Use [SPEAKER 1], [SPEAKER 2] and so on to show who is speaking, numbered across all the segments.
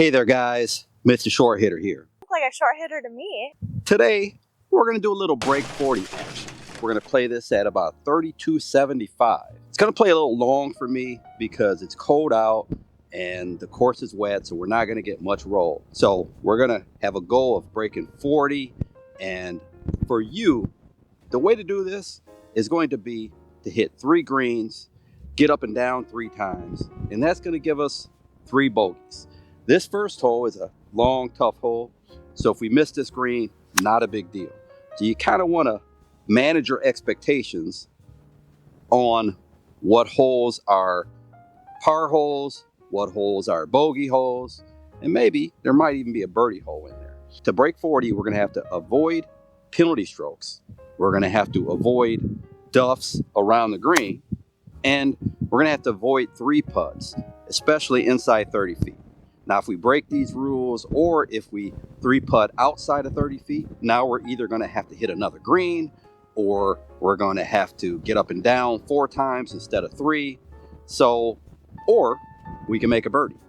[SPEAKER 1] Hey there guys, Mr. Short Hitter here.
[SPEAKER 2] Look like a short hitter to me.
[SPEAKER 1] Today, we're gonna do a little break 40 action. We're gonna play this at about 32.75. It's gonna play a little long for me because it's cold out and the course is wet, so we're not gonna get much roll. So we're gonna have a goal of breaking 40, and for you, the way to do this is going to be to hit 3 greens, get up and down 3 times, and that's gonna give us 3 bogeys. This first hole is a long, tough hole, so if we miss this green, not a big deal. So you kind of want to manage your expectations on what holes are par holes, what holes are bogey holes, and maybe there might even be a birdie hole in there. To break 40, we're going to have to avoid penalty strokes. We're going to have to avoid duffs around the green, and we're going to have to avoid 3 putts, especially inside 30 feet. Now, if we break these rules, or if we 3-putt outside of 30 feet, now we're either going to have to hit another green, or we're going to have to get up and down 4 times instead of 3. So, or we can make a birdie.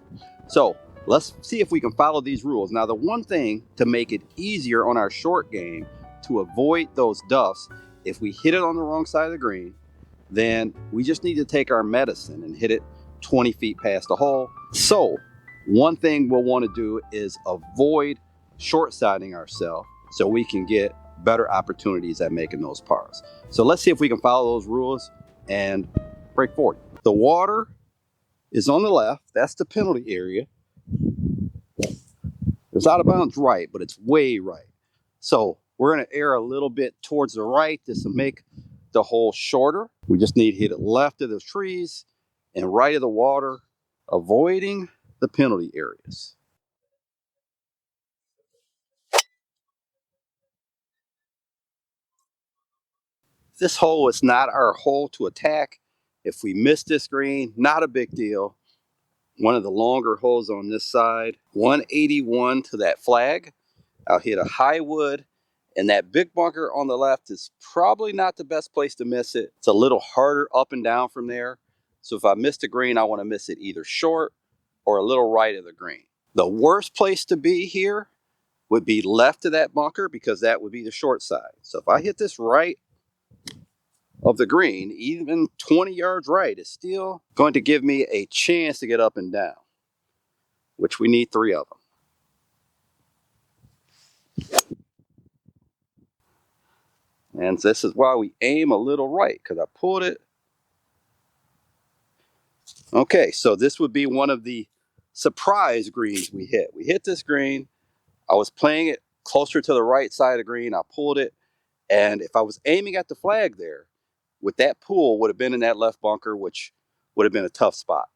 [SPEAKER 1] So let's see if we can follow these rules. Now, the one thing to make it easier on our short game to avoid those duffs, if we hit it on the wrong side of the green, then we just need to take our medicine and hit it 20 feet past the hole. So one thing we'll want to do is avoid short-siding ourselves so we can get better opportunities at making those pars. So let's see if we can follow those rules and break 40. The water is on the left. That's the penalty area. It's out of bounds right, but it's way right. So we're going to err a little bit towards the right just to make the hole shorter. We just need to hit it left of those trees and right of the water, avoiding the penalty areas. This hole is not our hole to attack. If we miss this green, not a big deal. One of the longer holes on this side, 181 to that flag. I'll hit a high wood, and that big bunker on the left is probably not the best place to miss it. It's a little harder up and down from there. So if I miss the green, I want to miss it either short or a little right of the green. The worst place to be here would be left of that bunker, because that would be the short side. So if I hit this right of the green, even 20 yards right, is still going to give me a chance to get up and down, which we need 3 of them. And this is why we aim a little right, because I pulled it. Okay, so this would be one of the surprise greens we hit. We hit this green. I was playing it closer to the right side of the green. I pulled it. And if I was aiming at the flag there, with that pull, would have been in that left bunker, which would have been a tough spot.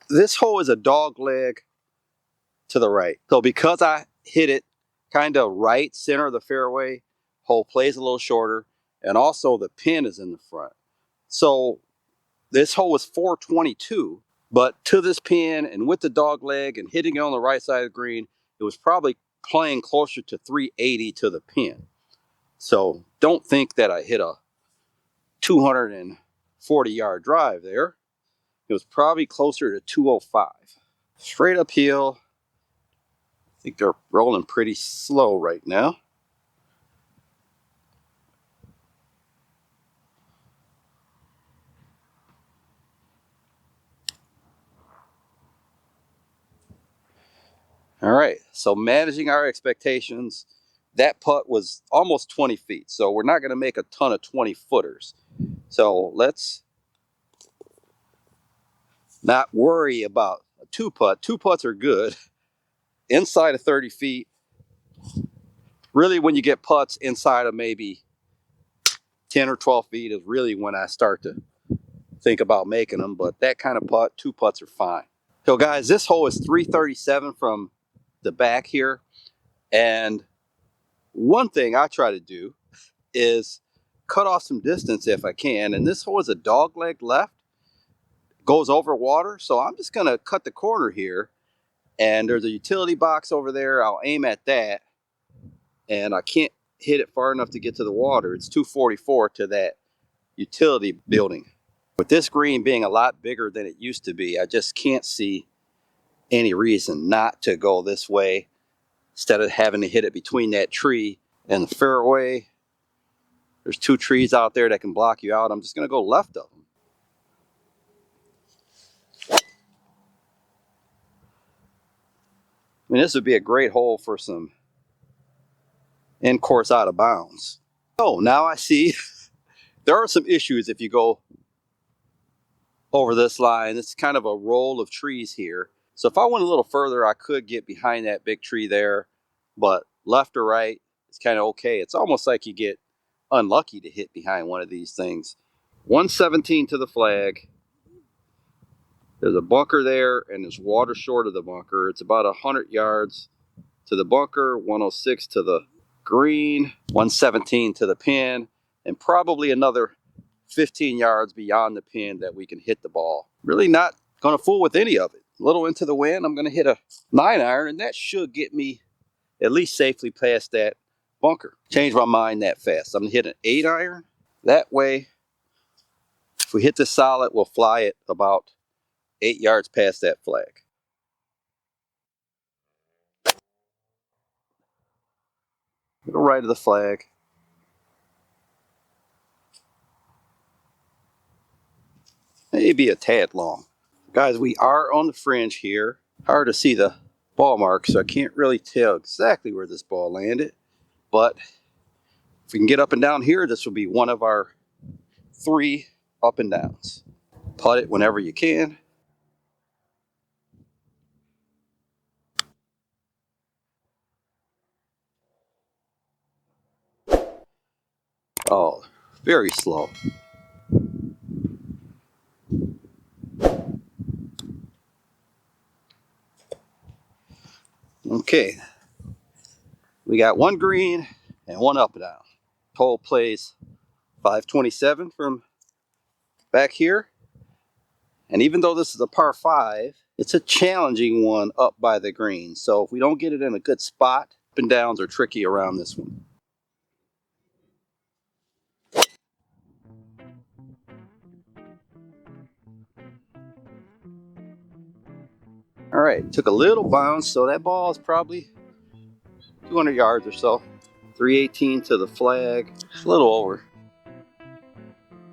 [SPEAKER 1] This hole is a dog leg to the right. So because I hit it kind of right center of the fairway, hole plays a little shorter, and also the pin is in the front. So this hole was 422, but to this pin and with the dog leg and hitting it on the right side of the green, it was probably playing closer to 380 to the pin. So don't think that I hit a 240-yard drive there. It was probably closer to 205. Straight uphill. I think they're rolling pretty slow right now. All right, so managing our expectations. That putt was almost 20 feet, so we're not going to make a ton of 20-footers. So let's not worry about a 2-putt. 2 putts are good inside of 30 feet. Really, when you get putts inside of maybe 10 or 12 feet is really when I start to think about making them. But that kind of putt, 2 putts are fine. So guys, this hole is 337 from the back here. And one thing I try to do is cut off some distance if I can. And this hole is a dog leg left, goes over water. So I'm just going to cut the corner here. And there's a utility box over there. I'll aim at that. And I can't hit it far enough to get to the water. It's 244 to that utility building. With this green being a lot bigger than it used to be, I just can't see any reason not to go this way instead of having to hit it between that tree and the fairway. There's two trees out there that can block you out. I'm just going to go left of them. I mean, this would be a great hole for some in-course out of bounds. Oh, now I see there are some issues if you go over this line. It's kind of a roll of trees here. So if I went a little further, I could get behind that big tree there, but left or right, it's kind of okay. It's almost like you get unlucky to hit behind one of these things. 117 to the flag. There's a bunker there and there's water short of the bunker. It's about 100 yards to the bunker, 106 to the green, 117 to the pin, and probably another 15 yards beyond the pin that we can hit the ball. Really not going to fool with any of it. A little into the wind, I'm going to hit a 9-iron, and that should get me at least safely past that bunker. Change my mind that fast. I'm going to hit an 8-iron. That way, if we hit this solid, we'll fly it about 8 yards past that flag. Go right of the flag. Maybe a tad long. Guys, we are on the fringe here. Hard to see the ball mark, so I can't really tell exactly where this ball landed. But if we can get up and down here, this will be one of our 3 up and downs. Putt it whenever you can. Oh, very slow. Okay, we got 1 green and 1 up and down. Hole plays 527 from back here. And even though this is a par 5, it's a challenging one up by the green. So if we don't get it in a good spot, up and downs are tricky around this one. All right, took a little bounce, so that ball is probably 200 yards or so. 318 to the flag, a little over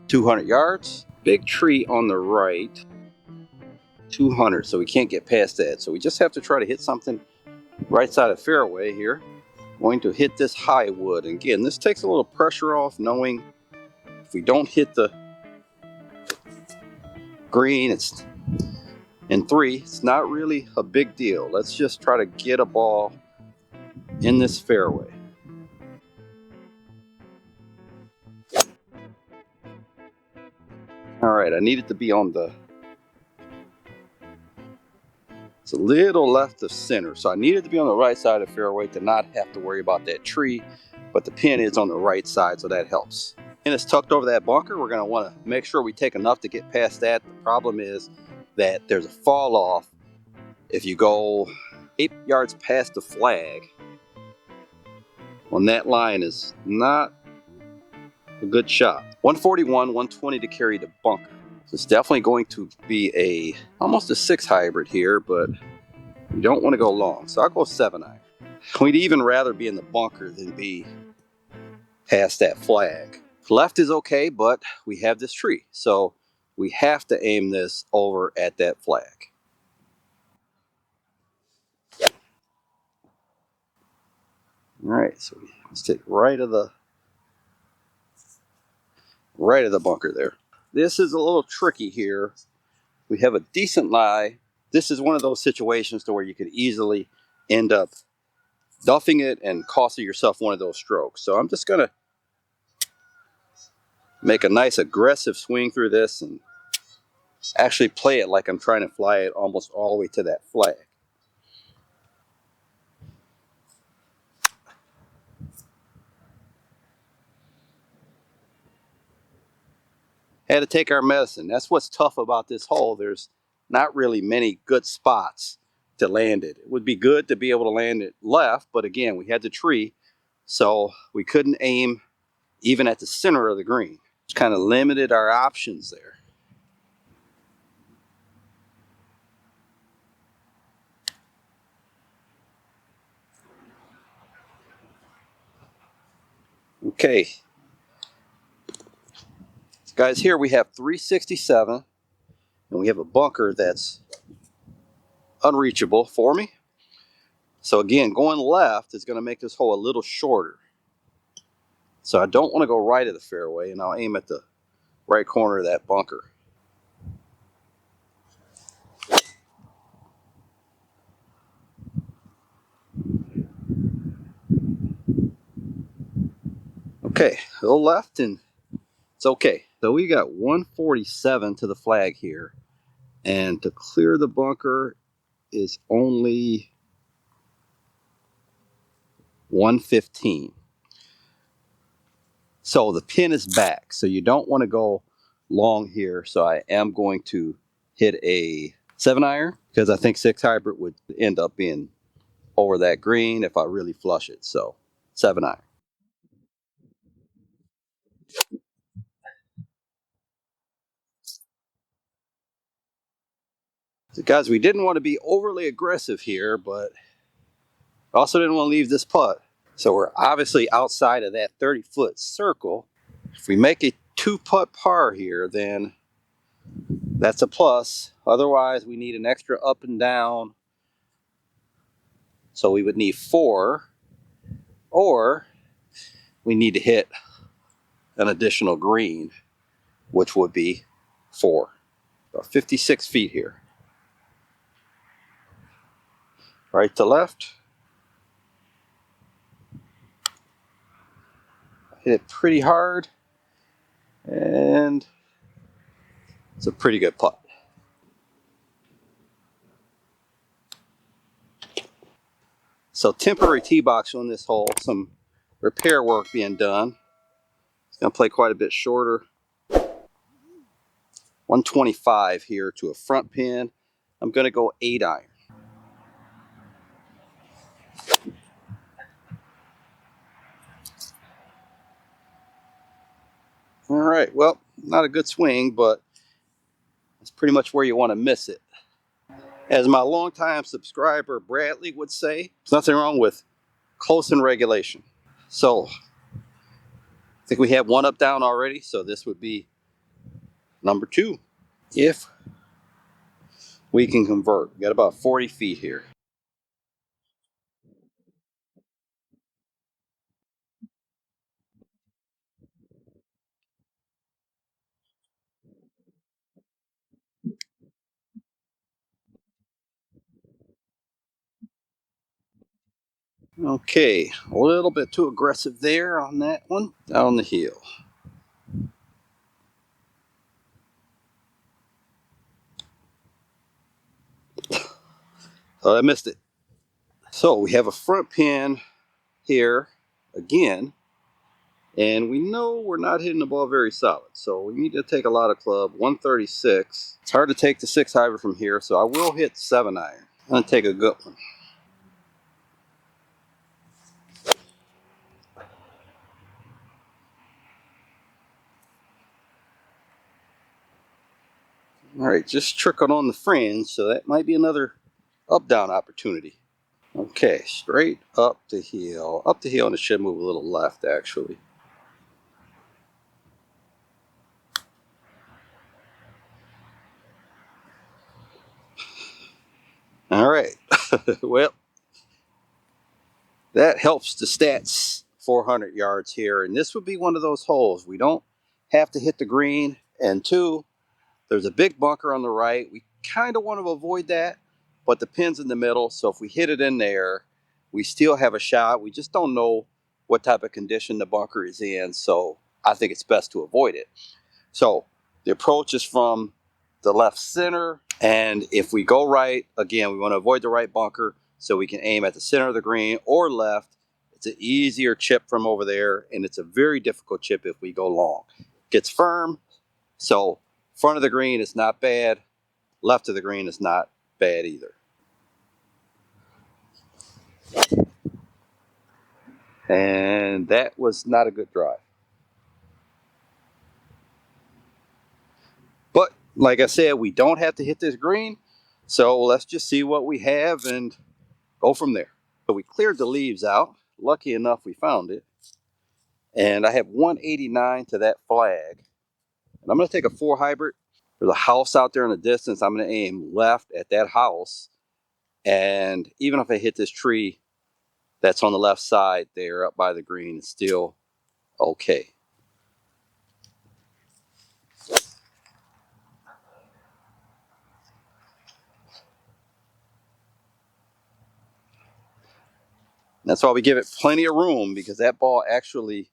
[SPEAKER 1] 200 yards. Big tree on the right, 200, so we can't get past that. So we just have to try to hit something right side of fairway here. Going to hit this high wood. And again, this takes a little pressure off, knowing if we don't hit the green, it's in 3, it's not really a big deal. Let's just try to get a ball in this fairway. All right, I need it to be on the, it's a little left of center, so I need it to be on the right side of the fairway to not have to worry about that tree, but the pin is on the right side, so that helps. And it's tucked over that bunker. We're going to want to make sure we take enough to get past that. The problem is that there's a fall off if you go 8 yards past the flag. On that line is not a good shot. 141, 120 to carry the bunker. So it's definitely going to be almost a 6 hybrid here, but you don't want to go long. So I'll go 7-iron. We'd even rather be in the bunker than be past that flag. Left is okay, but we have this tree. So we have to aim this over at that flag. All right, so let's take right of the bunker there. This is a little tricky here. We have a decent lie. This is one of those situations to where you could easily end up duffing it and costing yourself one of those strokes. So I'm just gonna make a nice aggressive swing through this and actually play it like I'm trying to fly it almost all the way to that flag. Had to take our medicine. That's what's tough about this hole. There's not really many good spots to land it. It would be good to be able to land it left, but again, we had the tree, so we couldn't aim even at the center of the green. It's kind of limited our options there. Okay, guys, here we have 367, and we have a bunker that's unreachable for me. So again, going left is going to make this hole a little shorter. So I don't want to go right of the fairway, and I'll aim at the right corner of that bunker. Okay, a little left, and it's okay. So we got 147 to the flag here, and to clear the bunker is only 115. So the pin is back, so you don't want to go long here. So I am going to hit a 7-iron because I think 6 hybrid would end up being over that green if I really flush it. So 7-iron. So guys, we didn't want to be overly aggressive here, but also didn't want to leave this putt. So we're obviously outside of that 30-foot circle. If we make a 2-putt par here, then that's a plus. Otherwise, we need an extra up and down. So we would need 4, or we need to hit an additional green, which would be 4. About 56 feet here. Right to left. Hit it pretty hard, and it's a pretty good putt. So temporary tee box on this hole, some repair work being done. It's going to play quite a bit shorter. 125 here to a front pin. I'm going to go 8-iron. All right, well, not a good swing, but it's pretty much where you want to miss it. As my longtime subscriber Bradley would say, there's nothing wrong with close in regulation. So I think we have 1 up down already, so this would be number 2. If we can convert, we got about 40 feet here. Okay, a little bit too aggressive there on that one. Down the hill. Oh, I missed it. So we have a front pin here again, and we know we're not hitting the ball very solid, so we need to take a lot of club. 136. It's hard to take the 6 hybrid from here, so I will hit 7-iron. I'm gonna take a good one. All right, just trickled on the fringe, so that might be another up down opportunity. Okay, straight up the hill. Up the hill, and it should move a little left actually. All right, well, that helps the stats 400 yards here. And this would be one of those holes. We don't have to hit the green. And 2, there's a big bunker on the right. We kind of want to avoid that, but the pin's in the middle. So if we hit it in there, we still have a shot. We just don't know what type of condition the bunker is in. So I think it's best to avoid it. So the approach is from the left center. And if we go right, again, we want to avoid the right bunker so we can aim at the center of the green or left. It's an easier chip from over there, and it's a very difficult chip if we go long. Gets firm, so front of the green is not bad. Left of the green is not bad either. And that was not a good drive. But like I said, we don't have to hit this green. So let's just see what we have and go from there. So we cleared the leaves out. Lucky enough, we found it. And I have 189 to that flag. And I'm going to take a 4 hybrid. There's a house out there in the distance. I'm going to aim left at that house. And even if I hit this tree that's on the left side there up by the green, it's still okay. That's why we give it plenty of room, because that ball actually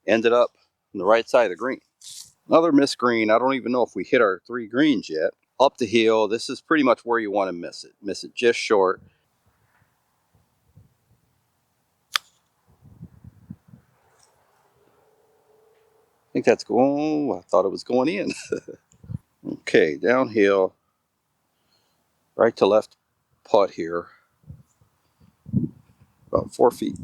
[SPEAKER 1] ended up on the right side of the green. Another missed green. I don't even know if we hit our 3 greens yet. Up the hill, this is pretty much where you want to miss it. Miss it just short. I think that's going, I thought it was going in. Okay, downhill, right to left putt here, about 4 feet.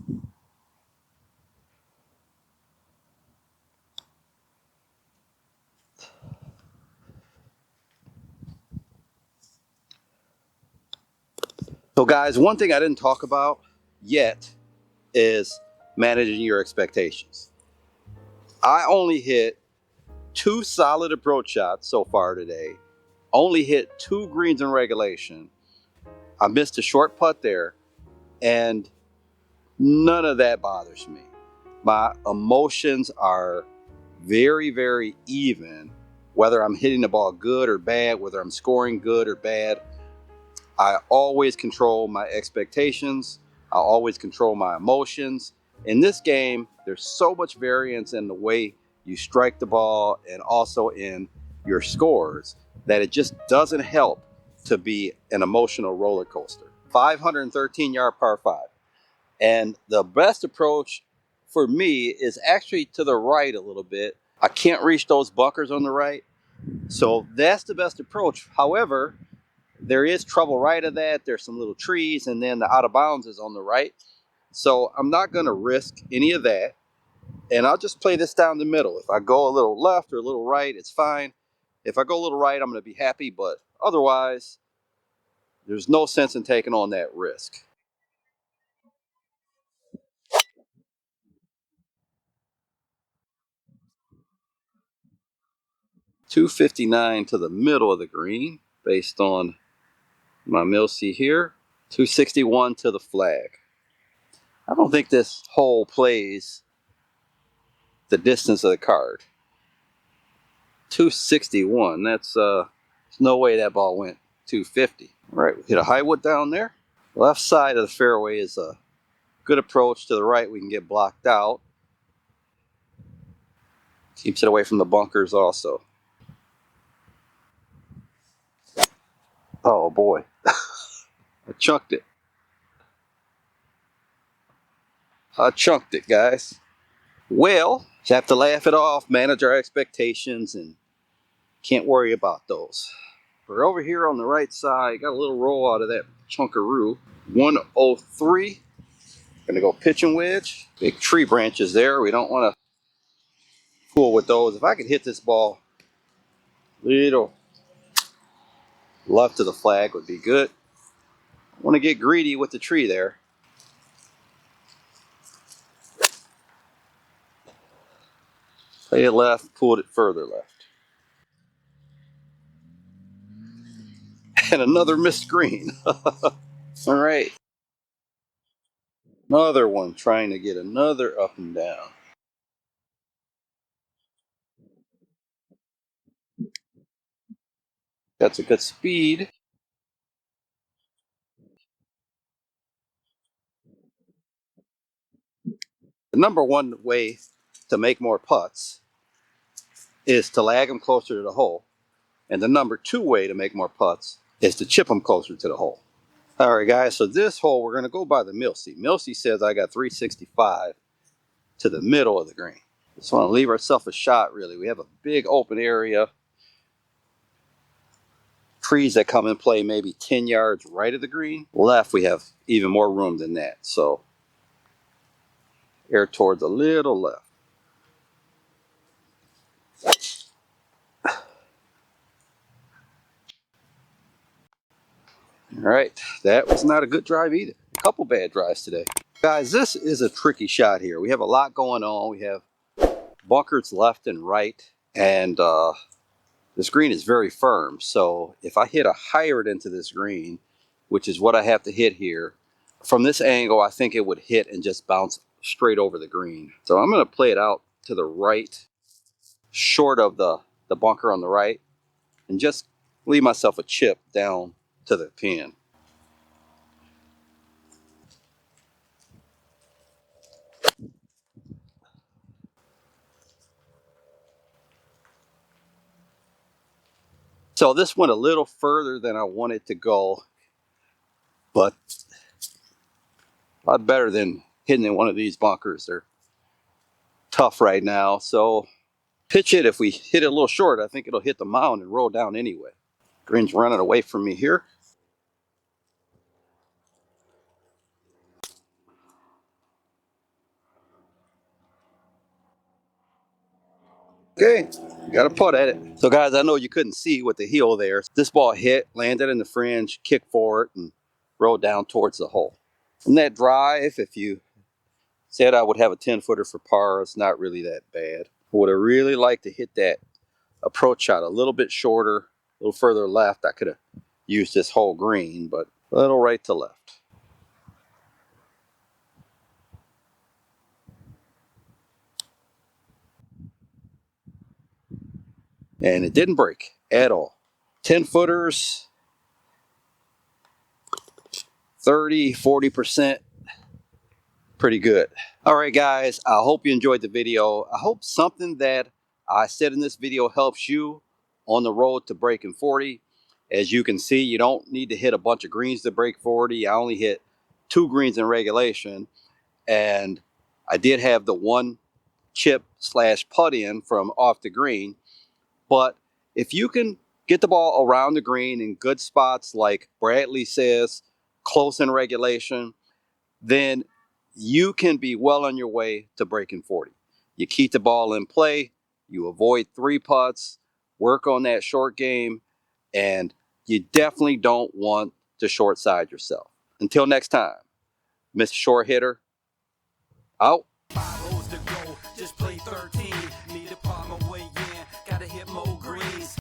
[SPEAKER 1] So guys, one thing I didn't talk about yet is managing your expectations. I only hit 2 solid approach shots so far today. Only hit 2 greens in regulation. I missed a short putt there, and none of that bothers me. My emotions are very, very even, whether I'm hitting the ball good or bad, whether I'm scoring good or bad. I always control my expectations. I always control my emotions. In this game, there's so much variance in the way you strike the ball and also in your scores that it just doesn't help to be an emotional roller coaster. 513-yard par 5. And the best approach for me is actually to the right a little bit. I can't reach those bunkers on the right. So that's the best approach. However, there is trouble right of that. There's some little trees, and then the out of bounds is on the right. So I'm not going to risk any of that. And I'll just play this down the middle. If I go a little left or a little right, it's fine. If I go a little right, I'm going to be happy. But otherwise, there's no sense in taking on that risk. .259 to the middle of the green based on my Mistah here. 261 to the flag. I don't think this hole plays the distance of the card. 261. There's no way that ball went 250. All right, we hit a high wood down there. Left side of the fairway is a good approach. To the right, we can get blocked out. Keeps it away from the bunkers also. Oh boy, I chunked it. I chunked it, guys. Well, just have to laugh it off, manage our expectations, and can't worry about those. We're over here on the right side. Got a little roll out of that chunkaroo. 103. Gonna go pitching wedge. Big tree branches there. We don't want to fool with those. If I could hit this ball little left of the flag would be good. I want to get greedy with the tree there. Play it left, pulled it further left. And another missed green. All right. Another one trying to get another up and down. That's a good speed. The number one way to make more putts is to lag them closer to the hole. And the number 2 way to make more putts is to chip them closer to the hole. All right, guys, so this hole, we're going to go by the Mistah. Mistah says I got 365 to the middle of the green. Just want to leave ourselves a shot, really. We have a big open area. Trees that come and play maybe 10 yards right of the green. Left, we have even more room than that. So, air towards a little left. All right, that was not a good drive either. A couple bad drives today. Guys, this is a tricky shot here. We have a lot going on. We have bunkers left and right, and this green is very firm. So if I hit a higher into this green, which is what I have to hit here, from this angle, I think it would hit and just bounce straight over the green. So I'm going to play it out to the right, short of the bunker on the right, and just leave myself a chip down to the pin. So this went a little further than I wanted to go, but a lot better than hitting in one of these bunkers. They're tough right now. So pitch it, if we hit it a little short, I think it'll hit the mound and roll down anyway. Green's running away from me here. Okay, got a putt at it. So guys, I know you couldn't see with the heel there. This ball hit, landed in the fringe, kicked forward, and rolled down towards the hole. And that drive, if you said I would have a 10-footer for par, it's not really that bad. I would have really liked to hit that approach shot a little bit shorter, a little further left. I could have used this whole green, but a little right to left. And it didn't break at all. 10-footers, 30, 40%, pretty good. All right, guys, I hope you enjoyed the video. I hope something that I said in this video helps you on the road to breaking 40. As you can see, you don't need to hit a bunch of greens to break 40. I only hit 2 greens in regulation, and I did have the 1 chip / putt in from off the green. But if you can get the ball around the green in good spots, like Bradley says, close in regulation, then you can be well on your way to breaking 40. You keep the ball in play, you avoid 3 putts, work on that short game, and you definitely don't want to short side yourself. Until next time, Mr. Short Hitter, out. 5 holes to go, just play 13.